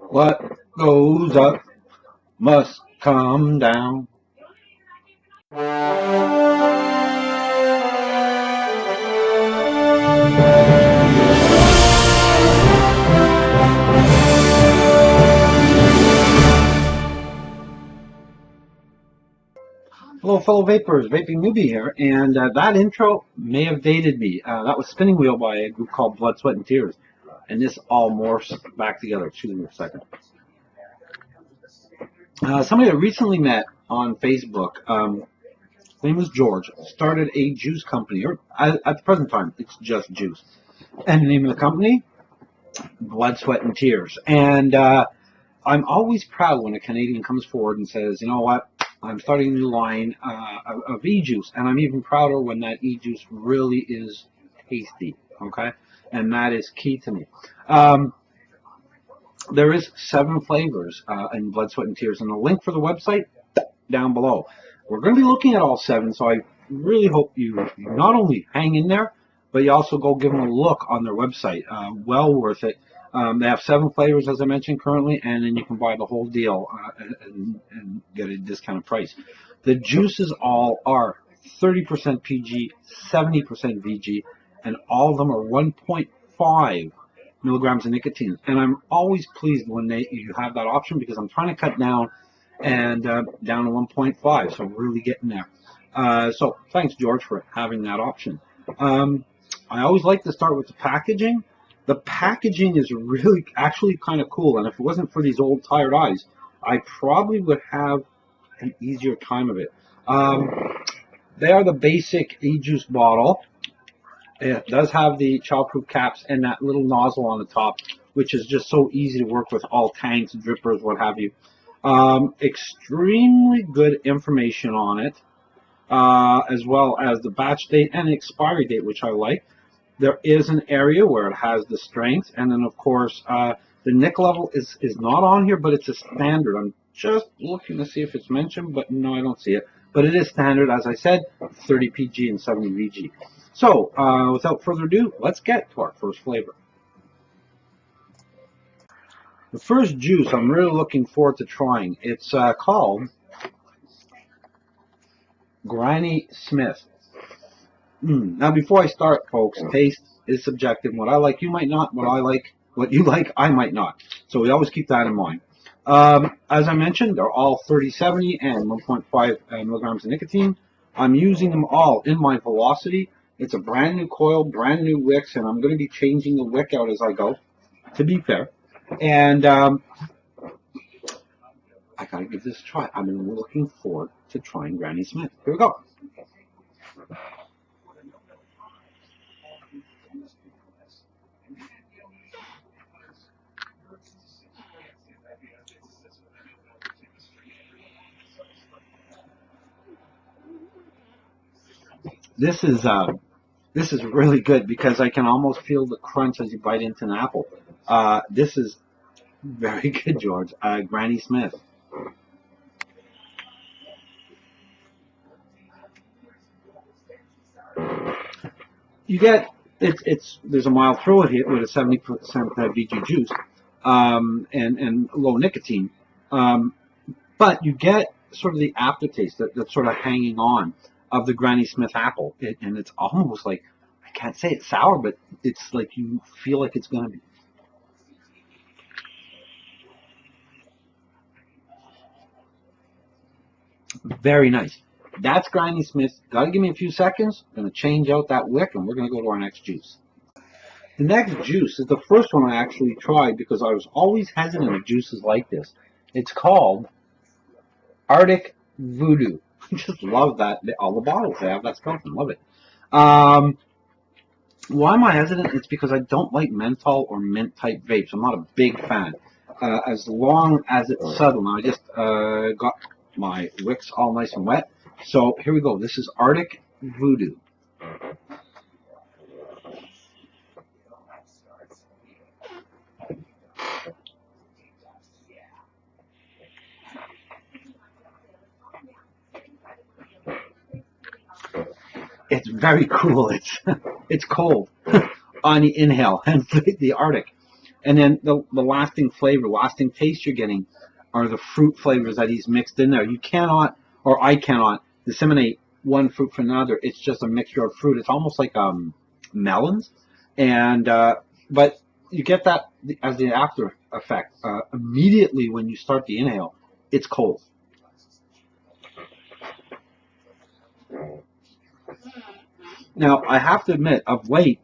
What goes up must come down. Hello, fellow vapors. Vaping newbie here, and that intro may have dated me. That was Spinning Wheel by a group called Blood, Sweat, and Tears, and this all morphs back together. Excuse me a second. Somebody I recently met on Facebook, his name was George, started a juice company, or at the present time, it's just juice. And the name of the company, Blood, Sweat, and Tears. And I'm always proud when a Canadian comes forward and says, you know what, I'm starting a new line of Ejuice, and I'm even prouder when that Ejuice really is tasty, okay? And that is key to me. There is 7 flavors in Blood, Sweat, and Tears, and the link for the website down below. We're going to be looking at all 7, so I really hope you not only hang in there, but you also go give them a look on their website. Well worth it. They have 7 flavors, as I mentioned, currently, and then you can buy the whole deal and get a discounted price. The juices all are 30% PG, 70% VG, and all of them are 1.5 milligrams of nicotine. And I'm always pleased when you have that option, because I'm trying to cut down and down to 1.5, so really getting there. So thanks, George, for having that option. I always like to start with the packaging. The packaging is really actually kind of cool, and if it wasn't for these old tired eyes, I probably would have an easier time of it. They are the basic e-juice bottle. It does have the childproof caps and that little nozzle on the top, which is just so easy to work with all tanks, drippers, what have you. Extremely good information on it, as well as the batch date and the expiry date, which I like. There is an area where it has the strength, and then of course the nic level is not on here, but it's a standard. I'm just looking to see if it's mentioned, but no, I don't see it. But it is standard, as I said, 30 PG and 70 VG. So without further ado, let's get to our first flavor. The first juice I'm really looking forward to trying. It's called Granny Smith. Now, before I start, folks, taste is subjective. What I like, you might not. What you like, I might not. So we always keep that in mind. As I mentioned, they're all 30, 70, and 1.5 milligrams of nicotine. I'm using them all in my Velocity. It's a brand new coil, brand new wicks, and I'm going to be changing the wick out as I go, to be fair. And I got to give this a try. I'm looking forward to trying Granny Smith. Here we go. This is really good, because I can almost feel the crunch as you bite into an apple. This is very good, George. Granny Smith. You get there's a mild throat hit with a 70% VG juice, and low nicotine, but you get sort of the aftertaste that's sort of hanging on of the Granny Smith apple, and it's almost like, I can't say it's sour, but it's like you feel like it's going to be. Very nice. That's Granny Smith. Gotta give me a few seconds. I'm going to change out that wick, and we're going to go to our next juice. The next juice is the first one I actually tried, because I was always hesitant with juices like this. It's called Arctic Voodoo. I just love that. All the bottles they have that stuff, and love it. Why am I hesitant? It's because I don't like menthol or mint type vapes. I'm not a big fan. As long as it's subtle. Now I just got my wicks all nice and wet. So here we go. This is Arctic Voodoo. It's very cool. It's cold on the inhale, and the Arctic. And then the lasting flavor, lasting taste you're getting are the fruit flavors that he's mixed in there. You cannot, or I cannot, disseminate one fruit from another. It's just a mixture of fruit. It's almost like melons, and but you get that as the after effect. Immediately when you start the inhale, it's cold. Now, I have to admit, of late,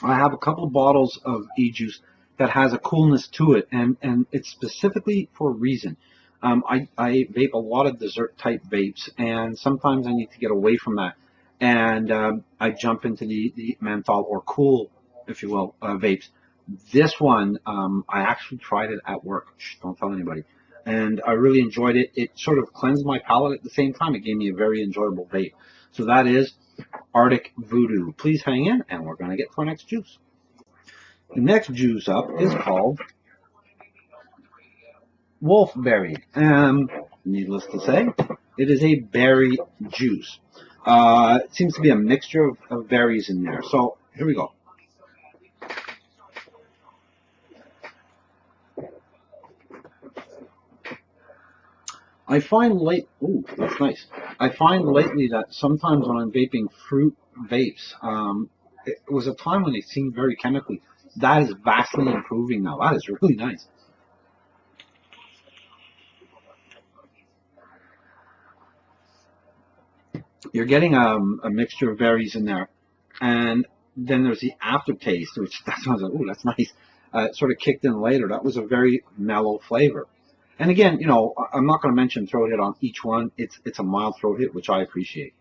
I have a couple of bottles of e-juice that has a coolness to it, and it's specifically for a reason. I vape a lot of dessert type vapes, and sometimes I need to get away from that. And I jump into the menthol or cool, if you will, vapes. This one, I actually tried it at work. Shh, don't tell anybody. And I really enjoyed it. It sort of cleansed my palate at the same time. It gave me a very enjoyable vape. So that is Arctic Voodoo. Please hang in, and we're going to get to our next juice. The next juice up is called Wolfberry. Needless to say, it is a berry juice. It seems to be a mixture of berries in there. So here we go. I find that's nice. I find lately that sometimes when I'm vaping fruit vapes, it was a time when they seemed very chemically. That is vastly improving now. That is really nice. You're getting a mixture of berries in there, and then there's the aftertaste, which that sounds like, oh, that's nice. Sort of kicked in later. That was a very mellow flavor. And again, you know, I'm not going to mention throat hit on each one. It's a mild throat hit, which I appreciate.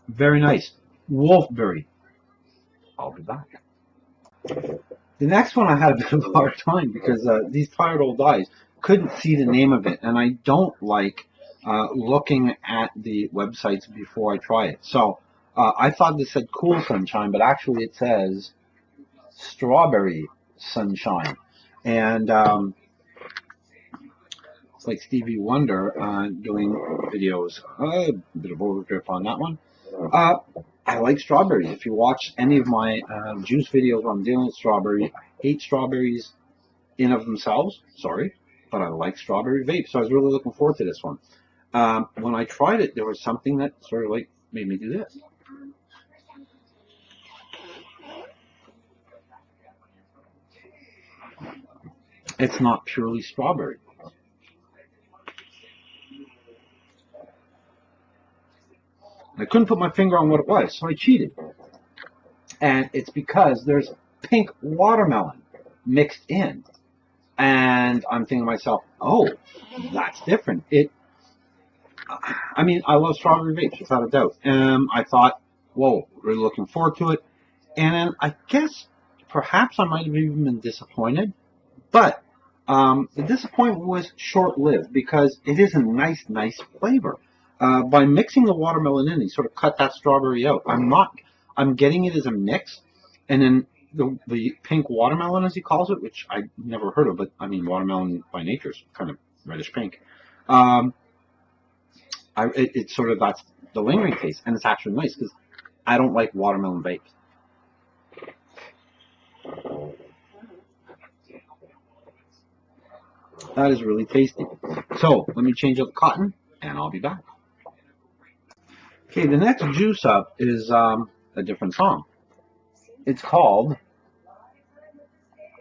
Very nice. Wolfberry. I'll be back. The next one I had a bit of a hard time because these tired old eyes couldn't see the name of it, and I don't like looking at the websites before I try it. So I thought this said Cool Sunshine, but actually it says Strawberry Sunshine. And it's like Stevie Wonder doing videos. A bit of overdrift on that one. I like strawberries. If you watch any of my juice videos where I'm dealing with strawberry, I hate strawberries in of themselves. Sorry, but I like strawberry vape. So I was really looking forward to this one. When I tried it, there was something that sort of like made me do this. It's not purely strawberry. I couldn't put my finger on what it was, so I cheated. And it's because there's pink watermelon mixed in. And I'm thinking to myself, oh, that's different. I mean, I love strawberry vapes, without a doubt. I thought, whoa, really looking forward to it. And I guess perhaps I might have even been disappointed. But the disappointment was short-lived because it is a nice flavor. By mixing the watermelon in, you sort of cut that strawberry out. I'm getting it as a mix, and then the pink watermelon, as he calls it, which I never heard of, but I mean, watermelon by nature is kind of reddish pink. It's sort of that's the lingering taste, and it's actually nice because I don't like watermelon vapes. That is really tasty. So let me change out the cotton, and I'll be back. Okay, the next juice up is a different song. It's called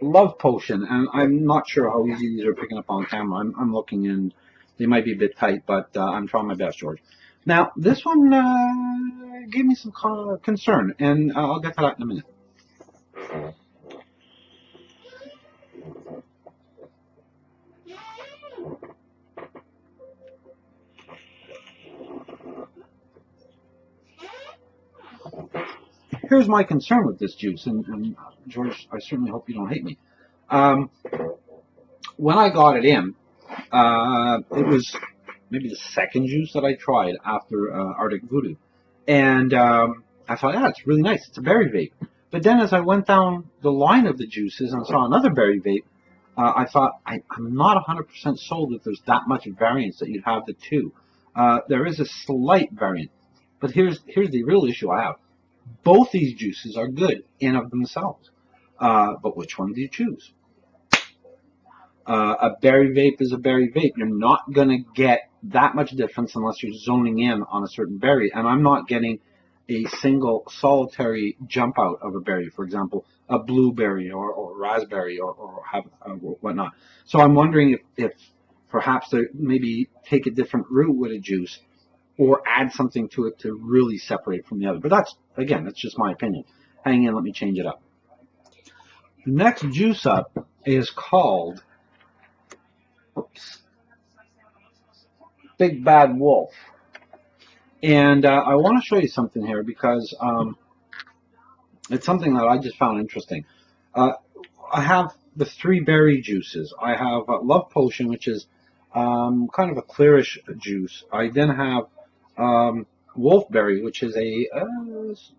Love Potion, and I'm not sure how easy these are picking up on camera. I'm looking and they might be a bit tight, but I'm trying my best, George. Now, this one gave me some concern, and I'll get to that in a minute. Here's my concern with this juice, and George, I certainly hope you don't hate me. When I got it in, it was maybe the second juice that I tried after Arctic Voodoo. And I thought, yeah, it's really nice. It's a berry vape. But then as I went down the line of the juices and saw another berry vape, I thought, I'm not 100% sold that there's that much variance that you'd have the two. There is a slight variant. But here's the real issue I have. Both these juices are good in of themselves. But which one do you choose? A berry vape is a berry vape. You're not going to get that much difference unless you're zoning in on a certain berry. And I'm not getting a single solitary jump out of a berry. For example, a blueberry or raspberry or whatnot. So I'm wondering if perhaps they maybe take a different route with a juice or add something to it to really separate from the other. But that's just my opinion. Hang in, let me change it up. The next juice up is called Big Bad Wolf. And I want to show you something here because it's something that I just found interesting. I have the 3 berry juices. I have Love Potion, which is kind of a clearish juice. I then have Wolfberry, which is a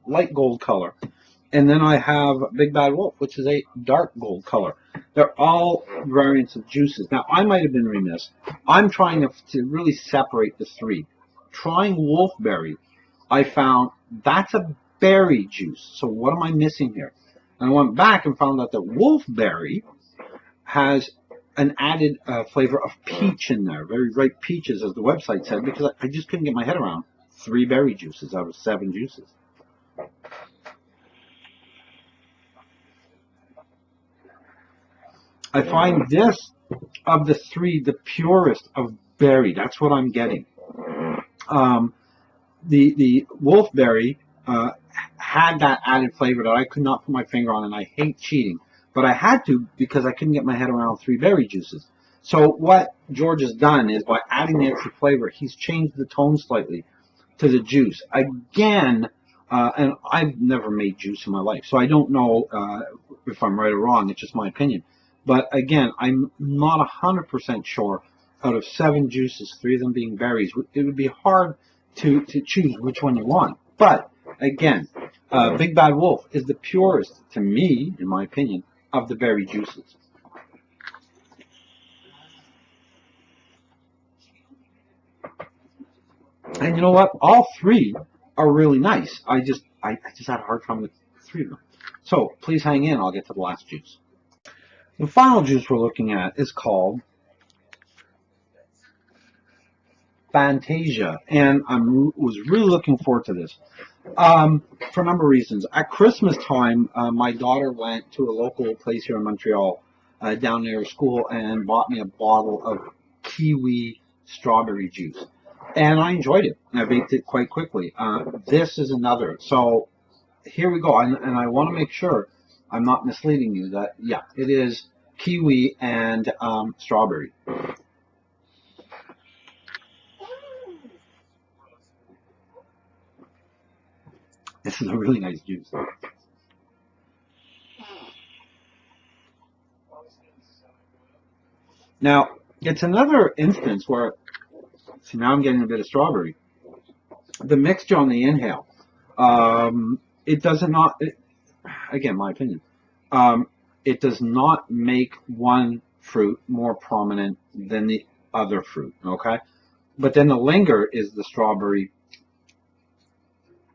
light gold color. And then I have Big Bad Wolf, which is a dark gold color. They're all variants of juices. Now, I might have been remiss. I'm trying to really separate the 3. Trying Wolfberry, I found that's a berry juice. So what am I missing here? And I went back and found out that Wolfberry has an added flavor of peach in there. Very ripe peaches, as the website said, because I just couldn't get my head around 3 berry juices out of 7 juices. I find this, of the 3, the purest of berry. That's what I'm getting. The Wolfberry had that added flavor that I could not put my finger on, and I hate cheating. But I had to because I couldn't get my head around 3 berry juices. So what George has done is, by adding the extra flavor, he's changed the tone slightly to the juice. Again, and I've never made juice in my life, so I don't know if I'm right or wrong. It's just my opinion. But again, I'm not 100% sure. Out of 7 juices, 3 of them being berries, it would be hard to choose which one you want. But again, Big Bad Wolf is the purest, to me, in my opinion, of the berry juices. And you know what? All 3 are really nice. I just had a hard time with 3 of them. So please hang in. I'll get to the last juice. The final juice we're looking at is called Fantasia, and I was really looking forward to this for a number of reasons. At Christmas time, my daughter went to a local place here in Montreal, down near school, and bought me a bottle of kiwi strawberry juice, and I enjoyed it. I vaped it quite quickly. This is another. So here we go, and I want to make sure I'm not misleading you that, yeah, it is kiwi and strawberry. This is a really nice juice. Now, it's another instance where, see, now I'm getting a bit of strawberry. The mixture on the inhale, it does not, again, my opinion, it does not make one fruit more prominent than the other fruit, okay? But then the linger is the strawberry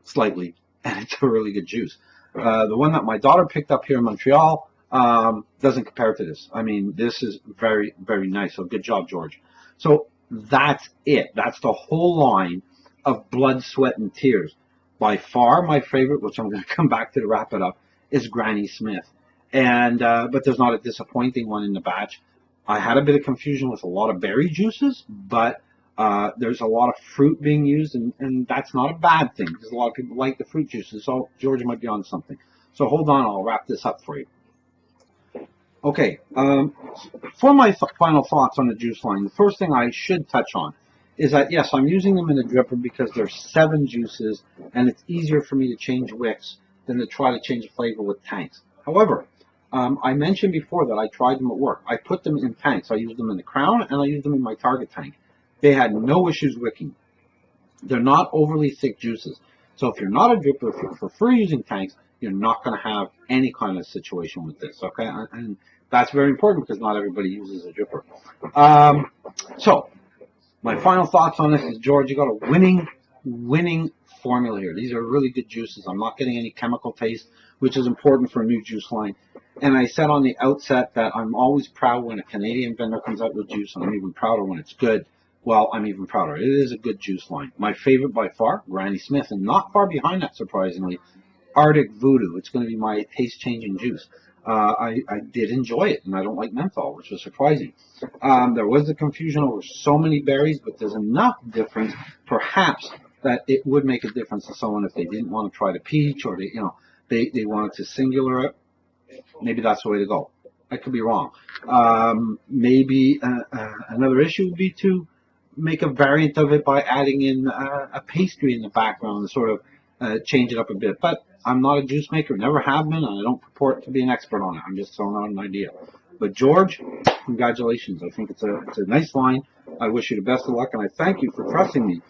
slightly, and it's a really good juice. The one that my daughter picked up here in Montreal doesn't compare to this. I mean, this is very, very nice. So good job, George. So that's it. That's the whole line of Blood, Sweat, and Tears. By far, my favorite, which I'm going to come back to wrap it up, is Granny Smith. And but there's not a disappointing one in the batch. I had a bit of confusion with a lot of berry juices, but there's a lot of fruit being used, and that's not a bad thing because a lot of people like the fruit juices. So George might be on something. So hold on, I'll wrap this up for you. Okay, for my final thoughts on the juice line, the first thing I should touch on is that, yes, I'm using them in a dripper because there's 7 juices, and it's easier for me to change wicks than to try to change flavor with tanks. However, I mentioned before that I tried them at work. I put them in tanks. I used them in the Crown, and I used them in my Target tank. They had no issues wicking. They're not overly thick juices. So if you're not a dripper, if you prefer using tanks, you're not going to have any kind of situation with this, okay? And that's very important because not everybody uses a dripper. So my final thoughts on this is, George, you got a winning formula here. These are really good juices. I'm not getting any chemical taste, which is important for a new juice line. And I said on the outset that I'm always proud when a Canadian vendor comes out with juice, and I'm even prouder when it's good. Well, I'm even prouder. It is a good juice line. My favorite by far, Granny Smith, and not far behind that, surprisingly, Arctic Voodoo. It's going to be my taste-changing juice. I did enjoy it, and I don't like menthol, which was surprising. There was the confusion over so many berries, but there's enough difference, perhaps, that it would make a difference to someone if they didn't want to try the peach, or they wanted to singular it. Maybe that's the way to go. I could be wrong. Maybe another issue would be to make a variant of it by adding in a pastry in the background and sort of change it up a bit. But I'm not a juice maker, never have been, and I don't purport to be an expert on it. I'm just throwing out an idea. But George, congratulations. I think it's a nice line. I wish you the best of luck, and I thank you for trusting me,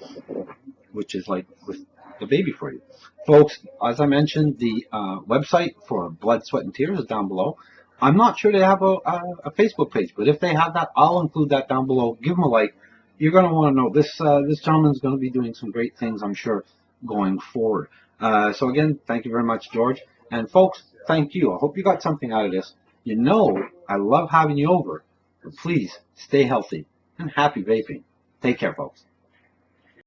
which is like with the baby for you. Folks, as I mentioned, the website for Blood, Sweat, and Tears is down below. I'm not sure they have a Facebook page, but if they have that, I'll include that down below. Give them a like. You're going to want to know this gentleman's going to be doing some great things, I'm sure, going forward. So again, thank you very much, George. And folks, thank you. I hope you got something out of this. You know I love having you over. But please stay healthy and happy vaping. Take care, folks.